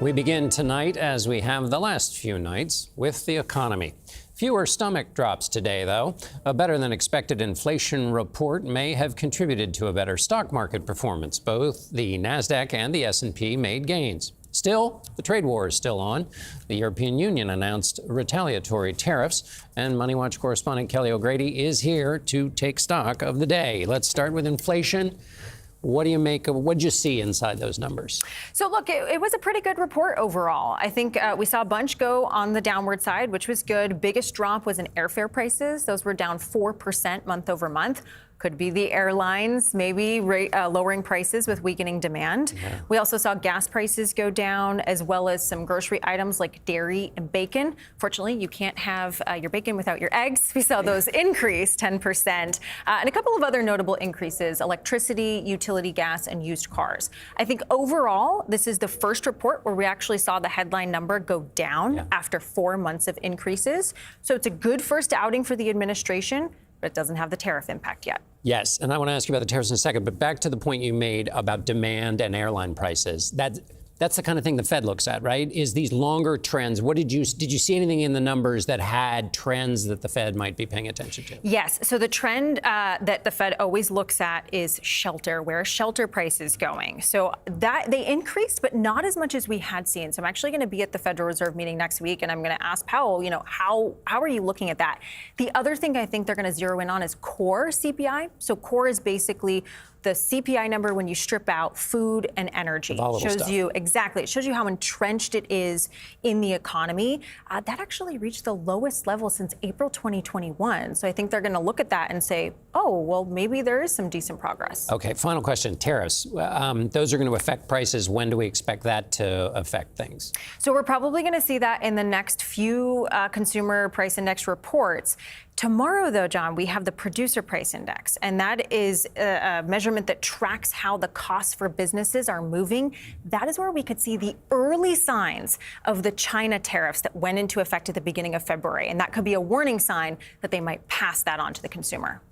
We begin tonight, as we have the last few nights, with the economy. Fewer stomach drops today, though. A better than expected inflation report may have contributed to a better stock market performance. Both the Nasdaq and the S&P made gains. Still, the trade war is still on. The European Union announced retaliatory tariffs, and Money Watch correspondent Kelly O'Grady is here to take stock of the day. Let's start with inflation. What do you make of, what did you see inside those numbers? So look, it was a pretty good report overall. I think we saw a bunch go on the downward side, which was good. Biggest drop was in airfare prices. Those were down 4% month over month. Could be the airlines maybe lowering prices with weakening demand. Yeah. We also saw gas prices go down, as well as some grocery items like dairy and bacon. Fortunately, you can't have your bacon without your eggs. We saw those increase 10%. And a couple of other notable increases: electricity, utility gas, and used cars. I think overall, this is the first report where we actually saw the headline number go down after 4 months of increases. So it's a good first outing for the administration, but it doesn't have the tariff impact yet. Yes, and I want to ask you about the tariffs in a second, but back to the point you made about demand and airline prices. That's the kind of thing the Fed looks at, right? Is these longer trends. What did you see anything in the numbers that had trends that the Fed might be paying attention to? Yes. So the trend that the Fed always looks at is shelter. Where are shelter prices going? So that they increased, but not as much as we had seen. So I'm actually going to be at the Federal Reserve meeting next week, and I'm going to ask Powell, how are you looking at that? The other thing I think they're going to zero in on is core CPI. So core is basically the CPI number when you strip out food and energy. Shows you exactly. It shows you how entrenched it is in the economy. That actually reached the lowest level since April 2021. So I think they're going to look at that and say, oh, well, maybe there is some decent progress. Okay, final question. Tariffs. Those are going to affect prices. When do we expect that to affect things? So we're probably going to see that in the next few consumer price index reports. Tomorrow, though, John, we have the producer price index, and that is a measurement that tracks how the costs for businesses are moving. That is where we could see the early signs of the China tariffs that went into effect at the beginning of February, and that could be a warning sign that they might pass that on to the consumer.